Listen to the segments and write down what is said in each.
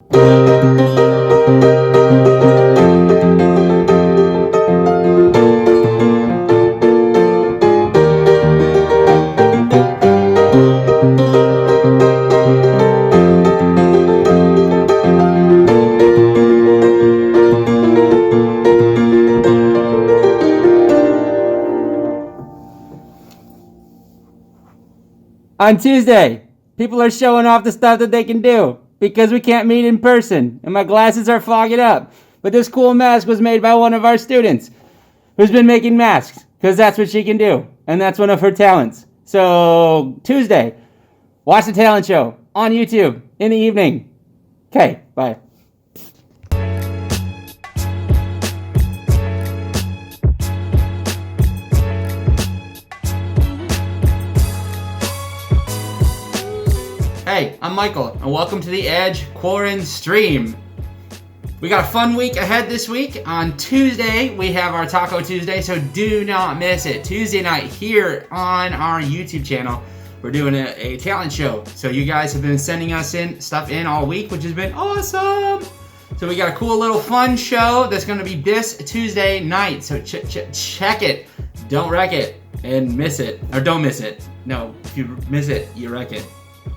On Tuesday, people are showing off the stuff that they can do because we can't meet in person and my glasses are fogging up. But this cool mask was made by one of our students who's been making masks because that's what she can do and that's one of her talents. So Tuesday, watch the talent show on YouTube in the evening. Okay, bye. Hey, I'm Michael, and welcome to the Edge Quarren Stream. We got a fun week ahead this week. On Tuesday, we have our Taco Tuesday, so do not miss it. Tuesday night here on our YouTube channel, we're doing a talent show. So you guys have been sending us stuff in all week, which has been awesome. So we got a cool little fun show that's going to be this Tuesday night. So check it. Don't wreck it and miss it. Or don't miss it. No, if you miss it, you wreck it.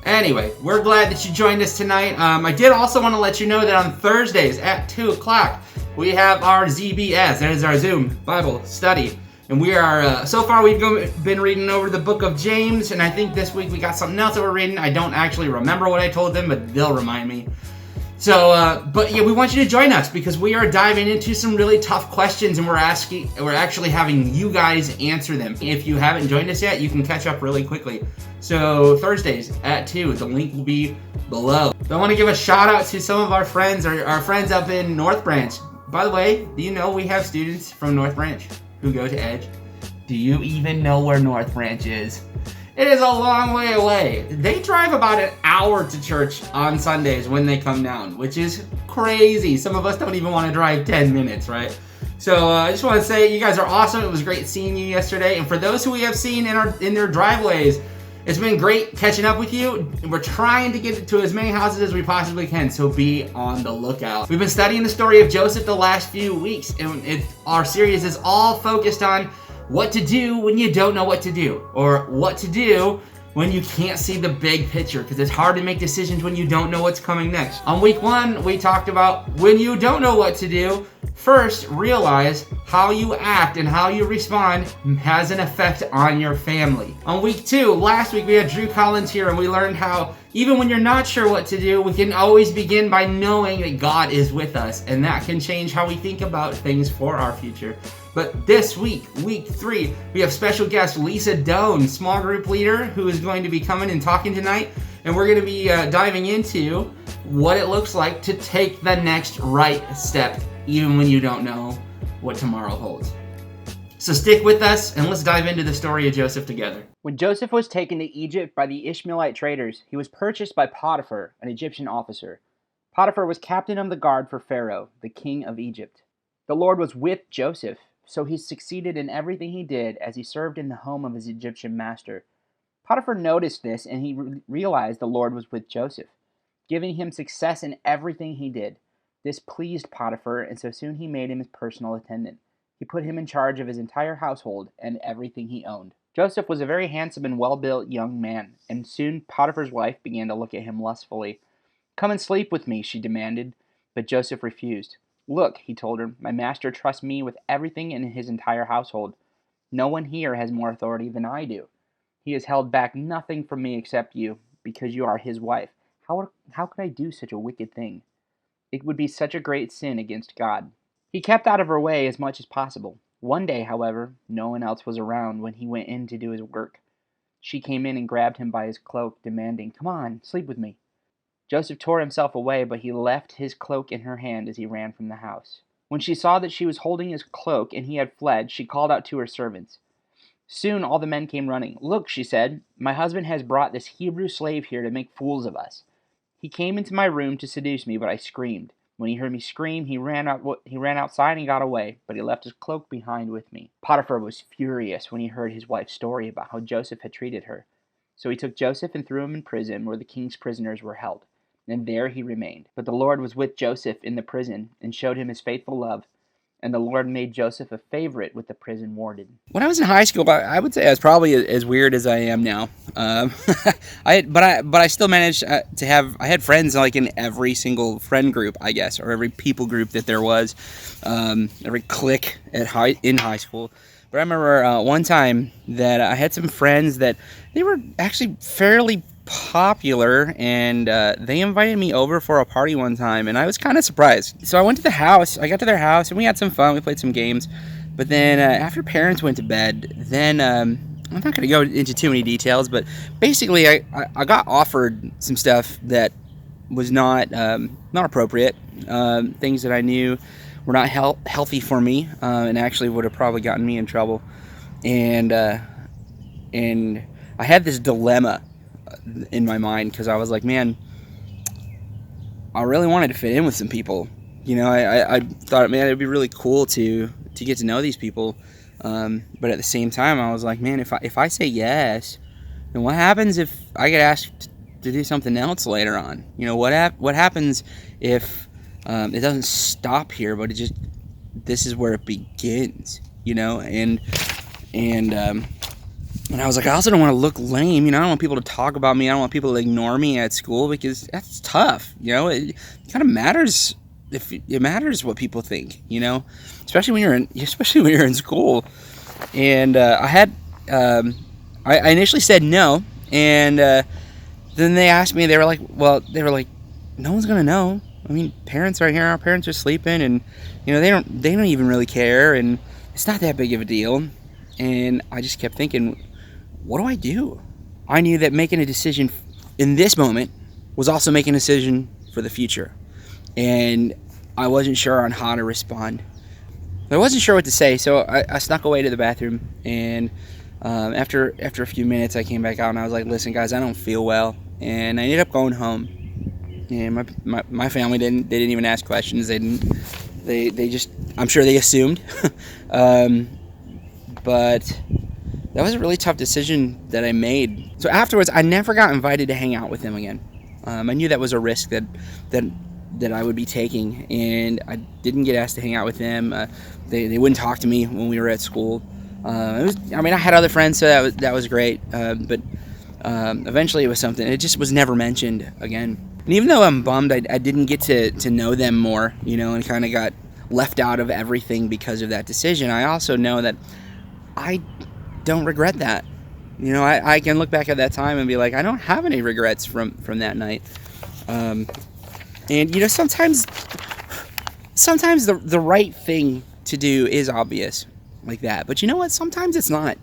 Anyway, we're glad that you joined us tonight. I did also want to let you know that on Thursdays at 2 o'clock, we have our ZBS. That is our Zoom Bible study. And we are, so far we've been reading over the book of James, and I think this week we got something else that we're reading. I don't actually remember what I told them, but they'll remind me. So, but yeah, we want you to join us because we are diving into some really tough questions, and we're actually having you guys answer them. If you haven't joined us yet, you can catch up really quickly. So Thursdays at 2, the link will be below. So I want to give a shout out to some of our friends, our friends up in North Branch. By the way, do you know we have students from North Branch who go to Edge? Do you even know where North Branch is? It is a long way away. They drive about an hour to church on Sundays when they come down, which is crazy. Some of us don't even want to drive 10 minutes, right? So I just want to say you guys are awesome. It was great seeing you yesterday. And for those who we have seen in their driveways, it's been great catching up with you. We're trying to get to as many houses as we possibly can, so be on the lookout. We've been studying the story of Joseph the last few weeks, and our series is all focused on what to do when you don't know what to do, or what to do when you can't see the big picture, because it's hard to make decisions when you don't know what's coming next. On week 1, we talked about when you don't know what to do, first realize how you act and how you respond has an effect on your family. On week 2, last week we had Drew Collins here, and we learned how even when you're not sure what to do, we can always begin by knowing that God is with us, and that can change how we think about things for our future. But this week, week 3, we have special guest Lisa Doane, small group leader, who is going to be coming and talking tonight. And we're going to be diving into what it looks like to take the next right step, even when you don't know what tomorrow holds. So stick with us, and let's dive into the story of Joseph together. When Joseph was taken to Egypt by the Ishmaelite traders, he was purchased by Potiphar, an Egyptian officer. Potiphar was captain of the guard for Pharaoh, the king of Egypt. The Lord was with Joseph, so he succeeded in everything he did as he served in the home of his Egyptian master. Potiphar noticed this, and he realized the Lord was with Joseph, giving him success in everything he did. This pleased Potiphar, and so soon he made him his personal attendant. He put him in charge of his entire household and everything he owned. Joseph was a very handsome and well-built young man, and soon Potiphar's wife began to look at him lustfully. "Come and sleep with me," she demanded, but Joseph refused. "Look," he told her, "my master trusts me with everything in his entire household. No one here has more authority than I do. He has held back nothing from me except you, because you are his wife. How could I do such a wicked thing? It would be such a great sin against God." He kept out of her way as much as possible. One day, however, no one else was around when he went in to do his work. She came in and grabbed him by his cloak, demanding, "Come on, sleep with me." Joseph tore himself away, but he left his cloak in her hand as he ran from the house. When she saw that she was holding his cloak and he had fled, she called out to her servants. Soon all the men came running. "Look," she said, "my husband has brought this Hebrew slave here to make fools of us. He came into my room to seduce me, but I screamed. When he heard me scream, he ran outside and got away, but he left his cloak behind with me." Potiphar was furious when he heard his wife's story about how Joseph had treated her. So he took Joseph and threw him in prison where the king's prisoners were held. and there he remained. But the Lord was with Joseph in the prison and showed him his faithful love, and the Lord made Joseph a favorite with the prison warden. When I was in high school, I would say I was probably as weird as I am now. But I still managed to have. I had friends like in every single friend group, I guess, or every people group that there was, every clique in high school. But I remember one time that I had some friends that they were actually fairly popular, and they invited me over for a party one time, and I was kind of surprised. So I went to the house. I got to their house, and we had some fun. We played some games. But then after parents went to bed, then I'm not going to go into too many details, but basically I got offered some stuff that was not appropriate, things that I knew were not healthy for me, and actually would have probably gotten me in trouble. And I had this dilemma in my mind, because I was like, man, I really wanted to fit in with some people. You know, I thought, man, it'd be really cool to get to know these people. But at the same time, I was like, man, if I say yes, then what happens if I get asked to do something else later on? You know, what happens if it doesn't stop here, but this is where it begins, you know? And I was like, I also don't want to look lame, you know? I don't want people to talk about me. I don't want people to ignore me at school, because that's tough, you know? It kind of matters. It matters what people think, you know? Especially when you're in school. And I initially said no, and then they asked me. They were like, no one's gonna know. I mean, parents are here. Our parents are sleeping, and you know they don't even really care, and it's not that big of a deal. And I just kept thinking, what do I do? I knew that making a decision in this moment was also making a decision for the future, and I wasn't sure on how to respond. I wasn't sure what to say, so I snuck away to the bathroom, and after a few minutes, I came back out, and I was like, listen, guys, I don't feel well, and I ended up going home. And my family didn't even ask questions. They just, I'm sure they assumed. But that was a really tough decision that I made. So afterwards, I never got invited to hang out with them again. I knew that was a risk that I would be taking, and I didn't get asked to hang out with them. They wouldn't talk to me when we were at school. I had other friends, so that was great. But eventually, it was something. It just was never mentioned again. And even though I'm bummed, I didn't get to know them more, you know, and kind of got left out of everything because of that decision. I also know that I don't regret that. You know, I can look back at that time and be like, I don't have any regrets from that night. And you know, sometimes the right thing to do is obvious like that, but you know what? Sometimes it's not.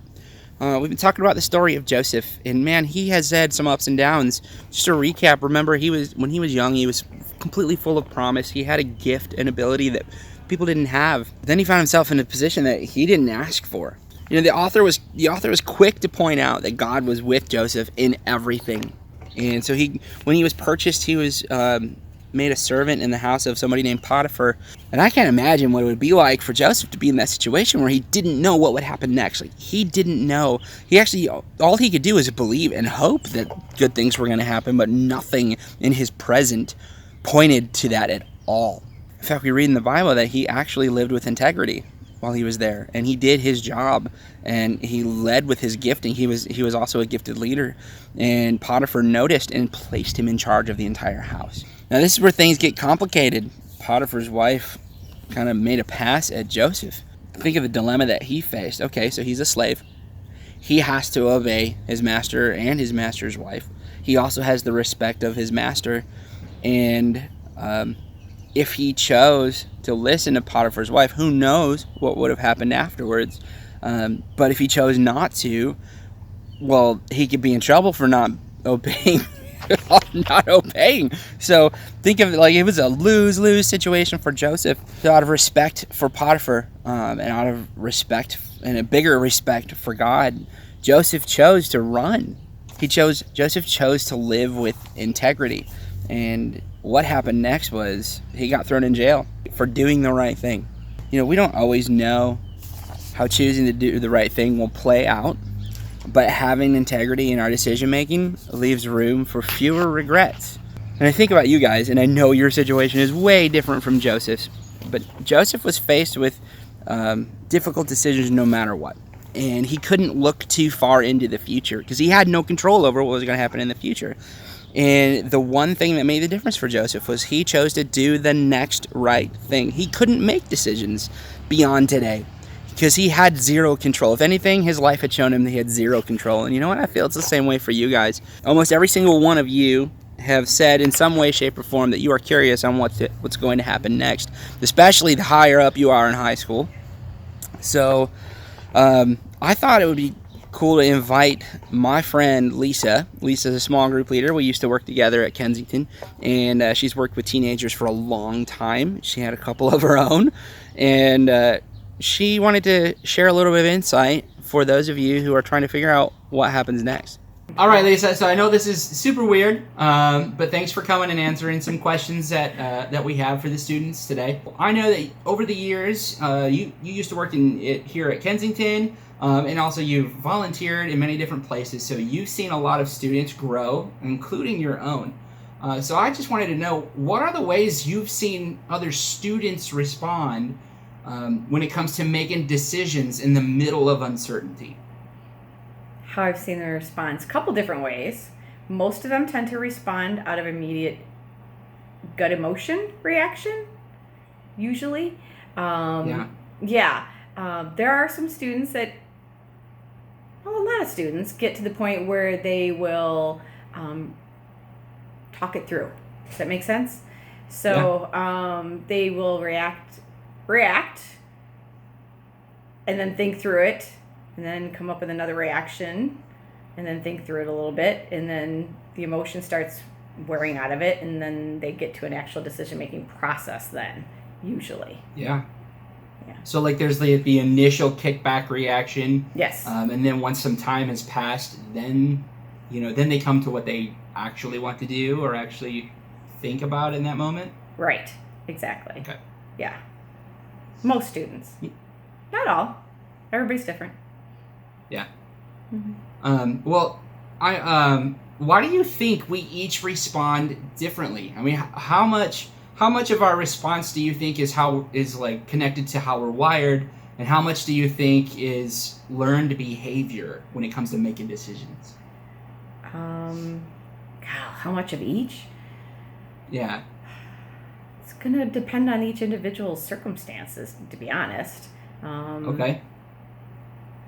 We've been talking about the story of Joseph, and man, he has had some ups and downs. Just to recap, remember, when he was young, he was completely full of promise. He had a gift and ability that people didn't have. Then he found himself in a position that he didn't ask for. You know, the author was quick to point out that God was with Joseph in everything. And so when he was purchased, he was made a servant in the house of somebody named Potiphar. And I can't imagine what it would be like for Joseph to be in that situation where he didn't know what would happen next. Like, he didn't know. All he could do was believe and hope that good things were going to happen, but nothing in his present pointed to that at all. In fact, we read in the Bible that he actually lived with integrity while he was there, and he did his job, and he led with his gifting. He was also a gifted leader, and Potiphar noticed and placed him in charge of the entire house. Now, this is where things get complicated. Potiphar's wife kind of made a pass at Joseph. Think of the dilemma that he faced. Okay, so he's a slave. He has to obey his master and his master's wife. He also has the respect of his master, and if he chose to listen to Potiphar's wife, who knows what would have happened afterwards. But if he chose not to, well, he could be in trouble for not obeying. So think of it like it was a lose-lose situation for Joseph. So out of respect for Potiphar, and out of respect and a bigger respect for God, Joseph chose to run. Joseph chose to live with integrity. And what happened next was he got thrown in jail for doing the right thing. You know, we don't always know how choosing to do the right thing will play out, but having integrity in our decision making leaves room for fewer regrets. And I think about you guys, and I know your situation is way different from Joseph's, but Joseph was faced with difficult decisions no matter what. And he couldn't look too far into the future because he had no control over what was going to happen in the future. And the one thing that made the difference for Joseph was he chose to do the next right thing. He couldn't make decisions beyond today because he had zero control. If anything, his life had shown him that he had zero control. And you know what? I feel it's the same way for you guys. Almost every single one of you have said in some way, shape, or form that you are curious on what's going to happen next, especially the higher up you are in high school. So I thought it would be cool to invite my friend Lisa. Lisa's a small group leader. We used to work together at Kensington, and she's worked with teenagers for a long time. She had a couple of her own, and she wanted to share a little bit of insight for those of you who are trying to figure out what happens next. All right, Lisa. So I know this is super weird, but thanks for coming and answering some questions that we have for the students today. I know that over the years, you used to work here at Kensington, and also you've volunteered in many different places. So you've seen a lot of students grow, including your own. So I just wanted to know, what are the ways you've seen other students respond when it comes to making decisions in the middle of uncertainty? How I've seen them respond. A couple different ways. Most of them tend to respond out of immediate gut emotion reaction, usually. There are some students that, a lot of students get to the point where they will talk it through. Does that make sense? So they will react, and then think through it, and then come up with another reaction, and then think through it a little bit, and then the emotion starts wearing out of it, and then they get to an actual decision-making process then, usually. Yeah. So like there's the initial kickback reaction. Yes. And then once some time has passed, then they come to what they actually want to do or actually think about in that moment. Right. Exactly. Okay. Yeah. Most students. Not all. Everybody's different. Yeah. Mm-hmm. Why do you think we each respond differently? I mean, how much of our response do you think is like connected to how we're wired, and how much do you think is learned behavior when it comes to making decisions? How much of each? Yeah. It's gonna depend on each individual's circumstances, to be honest. Okay.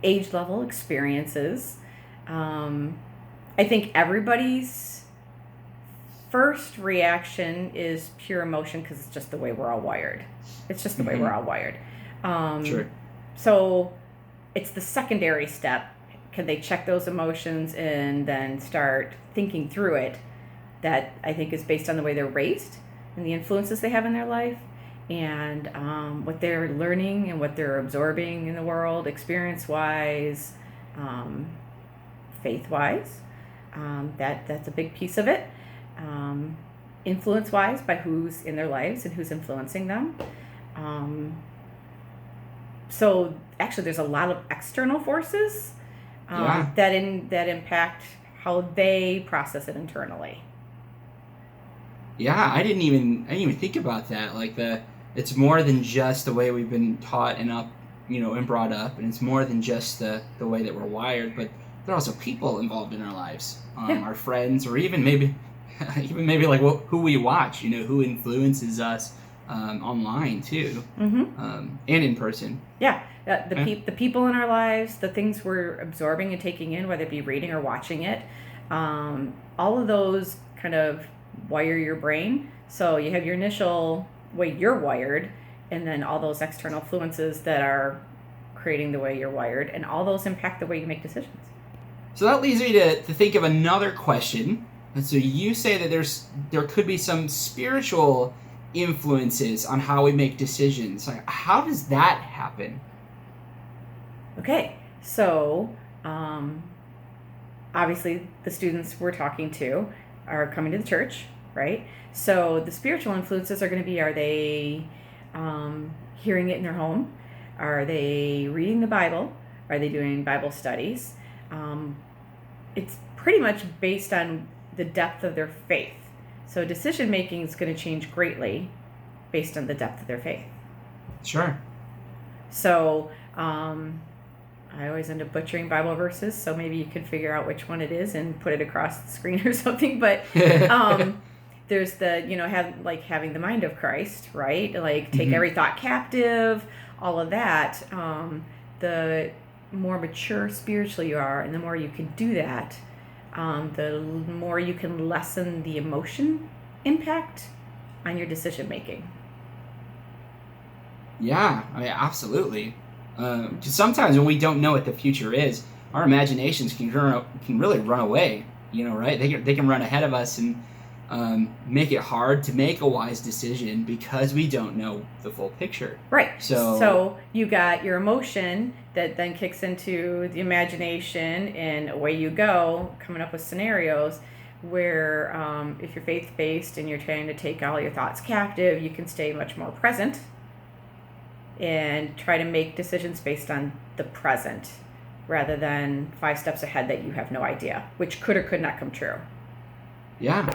Age level, experiences. I think everybody's first reaction is pure emotion because it's just the way we're all wired. It's just the way we're all wired. Sure. So it's the secondary step. Can they check those emotions and then start thinking through it? That I think is based on the way they're raised and the influences they have in their life, and what they're learning and what they're absorbing in the world, experience-wise, faith-wise. That's a big piece of it. Influence-wise, by who's in their lives and who's influencing them. So actually, there's a lot of external forces that impact how they process it internally. Yeah, I didn't even think about that. Like it's more than just the way we've been taught and and brought up, and it's more than just the way that we're wired, but there are also people involved in our lives, our friends, or even maybe like who we watch, who influences us online too, and in person. Yeah, the people in our lives, the things we're absorbing and taking in, whether it be reading or watching it, all of those kind of wire your brain. So you have your initial way you're wired, and then all those external influences that are creating the way you're wired, and all those impact the way you make decisions. So that leads me to think of another question. And so you say that there could be some spiritual influences on how we make decisions. Like, how does that happen? Okay, so obviously the students we're talking to are coming to the church, right? So the spiritual influences are going to be, are they hearing it in their home? Are they reading the Bible? Are they doing Bible studies? It's pretty much based on the depth of their faith. So decision making is going to change greatly based on the depth of their faith. Sure. So I always end up butchering Bible verses, so maybe you could figure out which one it is and put it across the screen or something. But there's the, having the mind of Christ, right? Like take every thought captive, all of that. The more mature spiritually you are, and the more you can do that, the more you can lessen the emotion impact on your decision making. Yeah, I mean, absolutely. Because sometimes when we don't know what the future is, our imaginations can really run away. Right? They can run ahead of us and make it hard to make a wise decision because we don't know the full picture. Right. So you got your emotion that then kicks into the imagination, and away you go, coming up with scenarios where if you're faith-based and you're trying to take all your thoughts captive, you can stay much more present and try to make decisions based on the present rather than 5 steps ahead that you have no idea, which could or could not come true. Yeah,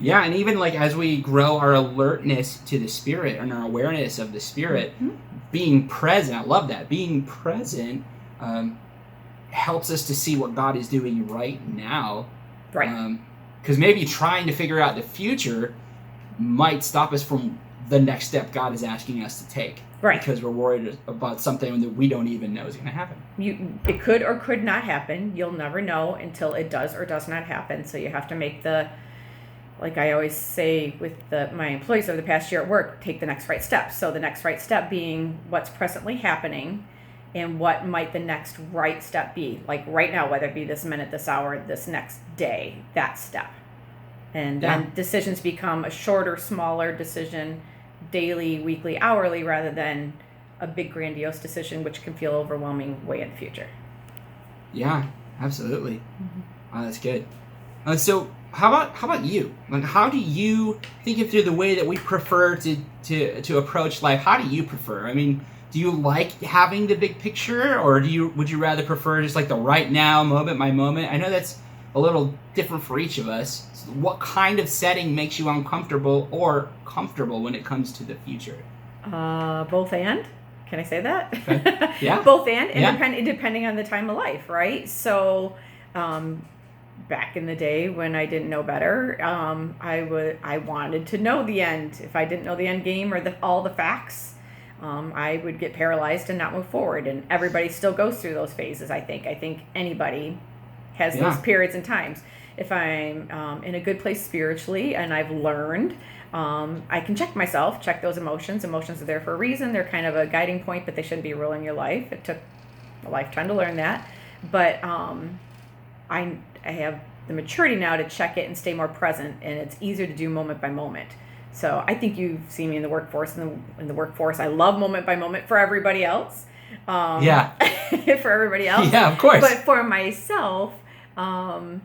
and even like as we grow our alertness to the Spirit and our awareness of the Spirit, being present, I love that, being present helps us to see what God is doing right now. Right. Because maybe trying to figure out the future might stop us from the next step God is asking us to take. Right. Because we're worried about something that we don't even know is going to happen. It could or could not happen. You'll never know until it does or does not happen. So you have to make like I always say with my employees over the past year at work, take the next right step. So the next right step being what's presently happening and what might the next right step be. Like right now, whether it be this minute, this hour, this next day, that step. And then decisions become a shorter, smaller decision, daily, weekly, hourly, rather than a big grandiose decision which can feel overwhelming way in the future. Yeah, absolutely. Oh, that's good. So how about you? Like, how do you think through the way that we prefer to approach life? How do you prefer? I mean, do you like having the big picture, or would you rather prefer just like the right now, moment by moment? I know that's a little different for each of us. So what kind of setting makes you uncomfortable or comfortable when it comes to the future? Both and. Can I say that? Okay. Yeah. Both and depending on the time of life, right? So, back in the day when I didn't know better, I wanted to know the end. If I didn't know the end game or all the facts, I would get paralyzed and not move forward. And everybody still goes through those phases. I think anybody has those periods and times. If I'm in a good place spiritually and I've learned, I can check those emotions. Emotions are there for a reason. They're kind of a guiding point, but they shouldn't be ruling your life. It took a lifetime to learn that. But I have the maturity now to check it and stay more present, and it's easier to do moment by moment. So I think you've seen me in the workforce. In the workforce, I love moment by moment for everybody else. For everybody else. Yeah, of course. But for myself, the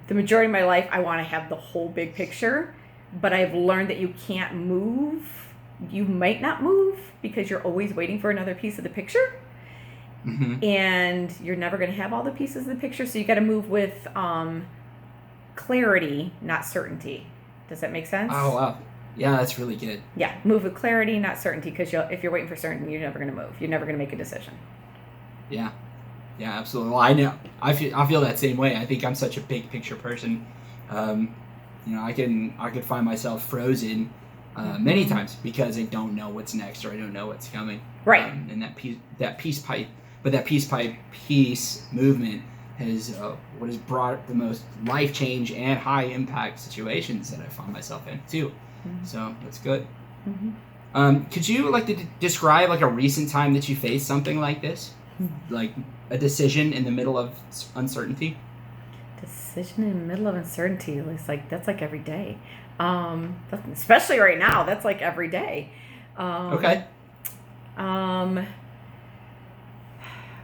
majority of my life, I want to have the whole big picture. But I've learned that you can't move. You might not move because you're always waiting for another piece of the picture. And you're never going to have all the pieces of the picture. So you got to move with clarity, not certainty. Does that make sense? Oh, wow. Yeah, that's really good. Yeah, move with clarity, not certainty, because if you're waiting for certainty, you're never going to move. You're never going to make a decision. Yeah, absolutely. Well, I know. I feel that same way. I think I'm such a big picture person. I could find myself frozen many times because I don't know what's next or I don't know what's coming. Right. And that peace pipe movement has what has brought the most life change and high impact situations that I found myself in too. So that's good. Could you describe a recent time that you faced something like this, like a decision in the middle of uncertainty? Decision in the middle of uncertainty. That's like every day. Especially right now, that's like every day. Okay.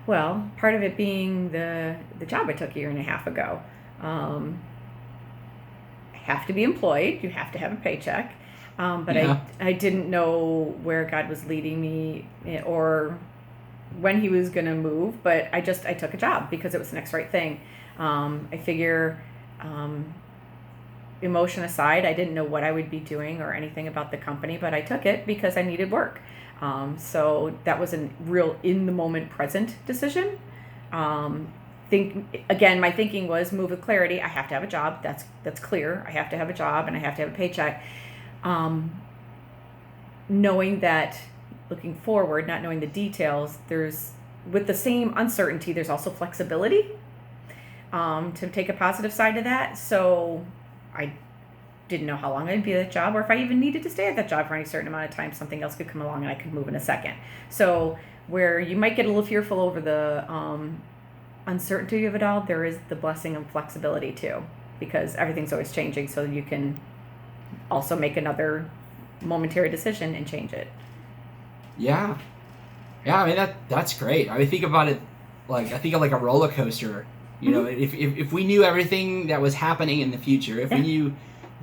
Well, part of it being the job I took a year and a half ago. I have to be employed. You have to have a paycheck. But I didn't know where God was leading me or when he was going to move. But I took a job because it was the next right thing. I figure emotion aside, I didn't know what I would be doing or anything about the company, but I took it because I needed work. So that was a real in the moment present decision. My thinking was move with clarity. I have to have a job. That's clear. I have to have a job and I have to have a paycheck. Knowing that, looking forward, not knowing the details, there's, with the same uncertainty, there's also flexibility, to take a positive side to that. So I didn't know how long I'd be at that job, or if I even needed to stay at that job for any certain amount of time. Something else could come along and I could move in a second. So where you might get a little fearful over the uncertainty of it all, there is the blessing of flexibility too, because everything's always changing, so you can also make another momentary decision and change it. Yeah. I mean, that's great. I mean, think about it like, I think of like a roller coaster. You know, if we knew everything that was happening in the future, if we knew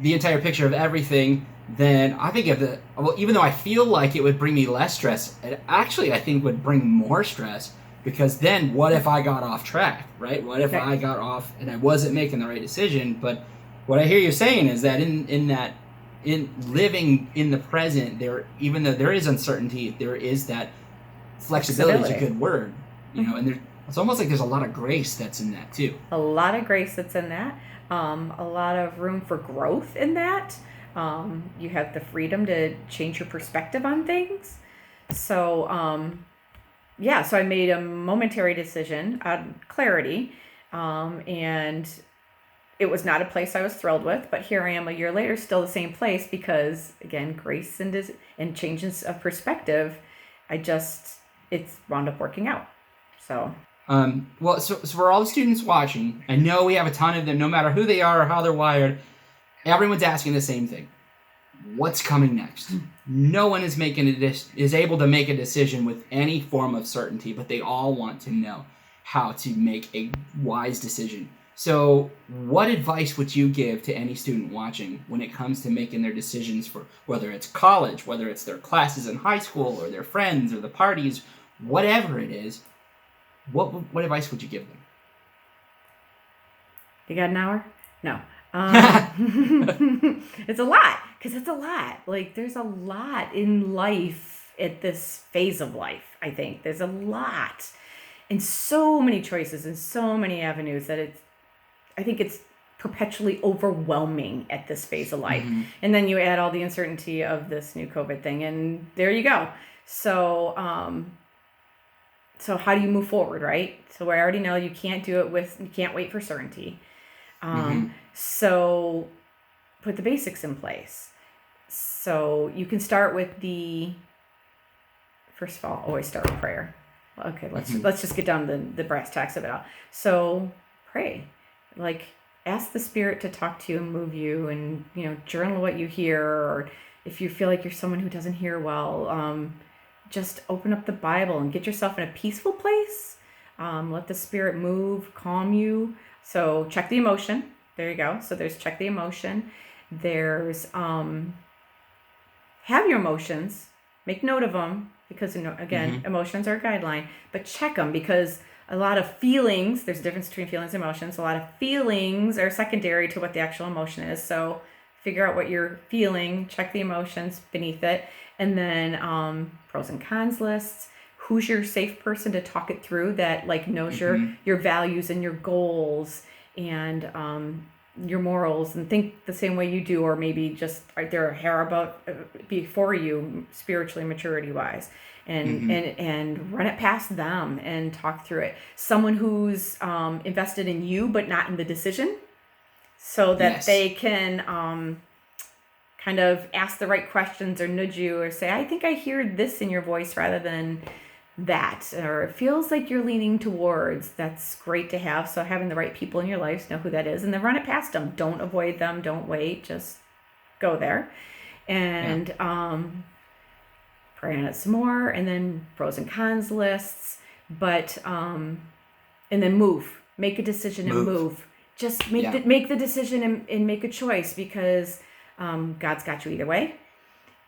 the entire picture of everything, then I think even though I feel like it would bring me less stress, it actually I think would bring more stress, because then what if I got off track, right? What if I got off and I wasn't making the right decision? But what I hear you saying is that in living in the present, even though there is uncertainty, there is that flexibility. Is a good word, you know, and it's almost like there's a lot of grace that's in that too. A lot of grace that's in that. A lot of room for growth in that. You have the freedom to change your perspective on things. So, so I made a momentary decision on clarity, and it was not a place I was thrilled with, but here I am a year later, still the same place, because again, grace and changes of perspective, it's wound up working out. So. So for all the students watching, I know we have a ton of them, no matter who they are or how they're wired, everyone's asking the same thing. What's coming next? No one is able to make a decision with any form of certainty, but they all want to know how to make a wise decision. So what advice would you give to any student watching when it comes to making their decisions for whether it's college, whether it's their classes in high school or their friends or the parties, whatever it is? What advice would you give them? You got an hour? No. It's a lot, because it's a lot. Like, there's a lot in life at this phase of life, I think. There's a lot. And so many choices and so many avenues that I think it's perpetually overwhelming at this phase of life. Mm-hmm. And then you add all the uncertainty of this new COVID thing, and there you go. So how do you move forward, right? So I already know you can't wait for certainty. So put the basics in place. So you can start with first of all, always start with prayer. Okay, let's just get down to the brass tacks of it all. So pray, like ask the Spirit to talk to you and move you, and journal what you hear, or if you feel like you're someone who doesn't hear well, just open up the Bible and get yourself in a peaceful place. Let the Spirit move, calm you. So check the emotion. There you go. So there's check the emotion. There's have your emotions. Make note of them, because emotions are a guideline. But check them, because a lot of feelings, there's a difference between feelings and emotions. A lot of feelings are secondary to what the actual emotion is. So figure out what you're feeling, check the emotions beneath it, and then pros and cons lists. Who's your safe person to talk it through, that knows your values and your goals and your morals, and think the same way you do, or maybe just they're a hair about before you spiritually, maturity wise, and run it past them and talk through it. Someone who's invested in you but not in the decision, so that they can kind of ask the right questions, or nudge you, or say, I think I hear this in your voice rather than that, or it feels like you're leaning towards. That's great to have. So having the right people in your life, know who that is, and then run it past them. Don't avoid them. Don't wait. Just go there, and pray on it some more, and then pros and cons lists. But and then move. Make a decision and move. Just make the decision and make a choice, because God's got you either way,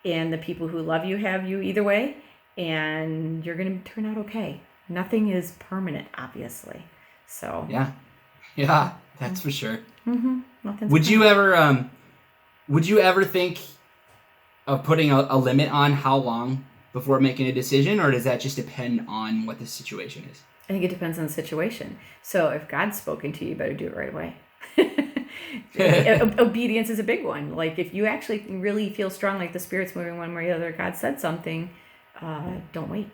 and the people who love you have you either way, and you're going to turn out okay. Nothing is permanent, obviously. So yeah, that's for sure. Nothing's Would you ever would you ever think of putting a limit on how long before making a decision, or does that just depend on what the situation is? I think it depends on the situation. So if God's spoken to you, you better do it right away. Obedience is a big one. Like if you actually really feel strong, like the Spirit's moving one way or the other, God said something, don't wait.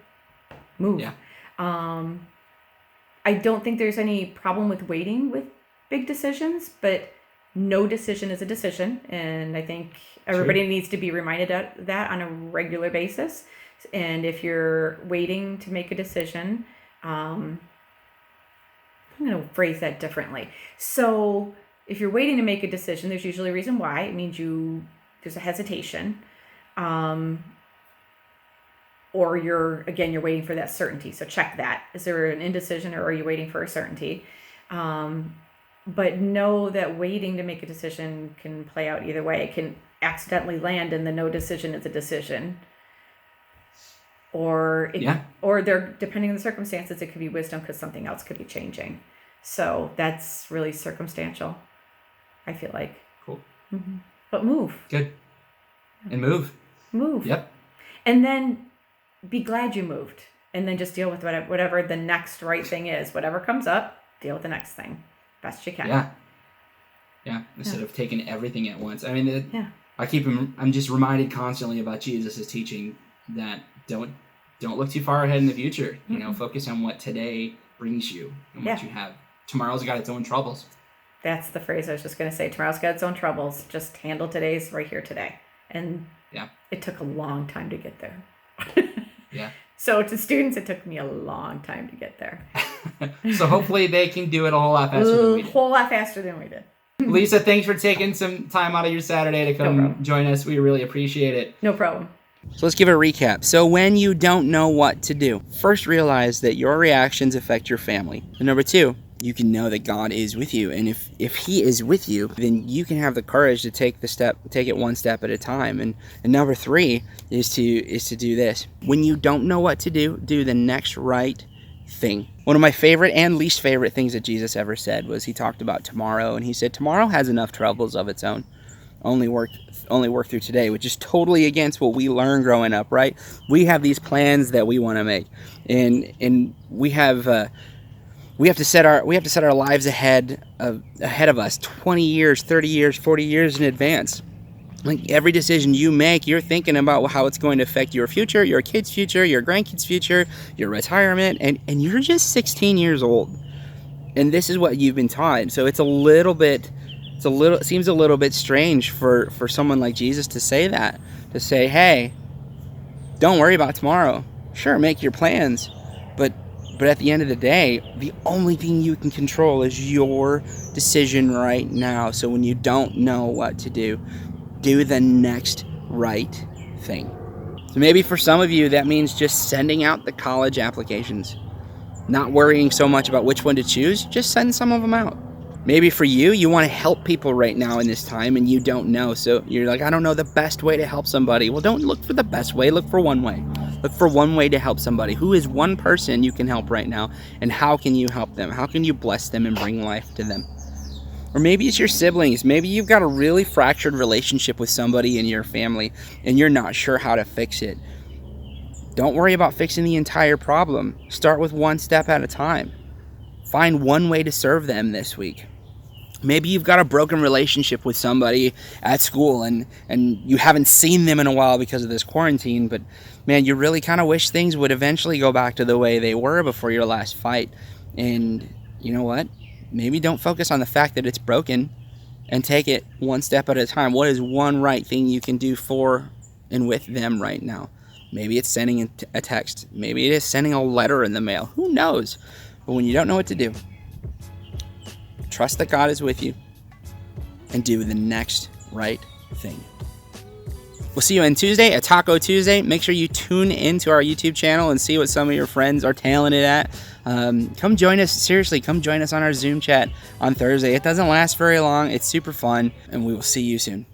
Move. Yeah. I don't think there's any problem with waiting with big decisions, but no decision is a decision. And I think everybody needs to be reminded of that on a regular basis. And if you're waiting to make a decision, I'm going to phrase that differently. So if you're waiting to make a decision, there's usually a reason why. It means there's a hesitation. Or you're waiting for that certainty. So check that. Is there an indecision, or are you waiting for a certainty? But know that waiting to make a decision can play out either way. It can accidentally land in the no decision is a decision. Or depending on the circumstances, it could be wisdom because something else could be changing. So that's really circumstantial, I feel like. Cool. Mm-hmm. But move. Good. And move. Move. Yep. And then be glad you moved. And then just deal with whatever the next right thing is. Whatever comes up, deal with the next thing. Best you can. Yeah. Instead of taking everything at once. I mean, I'm just reminded constantly about Jesus' teaching that don't look too far ahead in the future. You know, focus on what today brings you and what you have. Tomorrow's got its own troubles. That's the phrase I was just going to say. Tomorrow's got its own troubles. Just handle today's right here today. And it took a long time to get there. Yeah. So to students, it took me a long time to get there. So hopefully they can do it a whole lot faster than we did. A whole lot faster than we did. Lisa, thanks for taking some time out of your Saturday to come join us. We really appreciate it. No problem. So let's give a recap. So when you don't know what to do, first realize that your reactions affect your family. And number 2, you can know that God is with you. And if he is with you, then you can have the courage to take it one step at a time. And number 3 is to do this. When you don't know what to do the next right thing. One of my favorite and least favorite things that Jesus ever said was he talked about tomorrow, and he said tomorrow has enough troubles of its own. Only work through today, which is totally against what we learned growing up, right? We have these plans that we want to make, and we have to set our lives ahead of us 20 years, 30 years, 40 years in advance. Like every decision you make, you're thinking about how it's going to affect your future, your kids' future, your grandkids' future, your retirement, and you're just 16 years old. And this is what you've been taught. So it seems a little bit strange for someone like Jesus to say that. To say, hey, don't worry about tomorrow. Sure, make your plans. But at the end of the day, the only thing you can control is your decision right now. So when you don't know what to do the next right thing. So maybe for some of you, that means just sending out the college applications. Not worrying so much about which one to choose, just send some of them out. Maybe for you, you want to help people right now in this time and you don't know. So you're like, I don't know the best way to help somebody. Well, don't look for the best way, look for one way. Look for one way to help somebody. Who is one person you can help right now? And how can you help them? How can you bless them and bring life to them? Or maybe it's your siblings. Maybe you've got a really fractured relationship with somebody in your family and you're not sure how to fix it. Don't worry about fixing the entire problem. Start with one step at a time. Find one way to serve them this week. Maybe you've got a broken relationship with somebody at school and you haven't seen them in a while because of this quarantine, but man, you really kind of wish things would eventually go back to the way they were before your last fight. And you know what? Maybe don't focus on the fact that it's broken and take it one step at a time. What is one right thing you can do for and with them right now? Maybe it's sending a text. Maybe it is sending a letter in the mail. Who knows? But when you don't know what to do, trust that God is with you and do the next right thing. We'll see you on Tuesday at Taco Tuesday. Make sure you tune into our YouTube channel and see what some of your friends are talented at. Come join us. Seriously, come join us on our Zoom chat on Thursday. It doesn't last very long. It's super fun, and we will see you soon.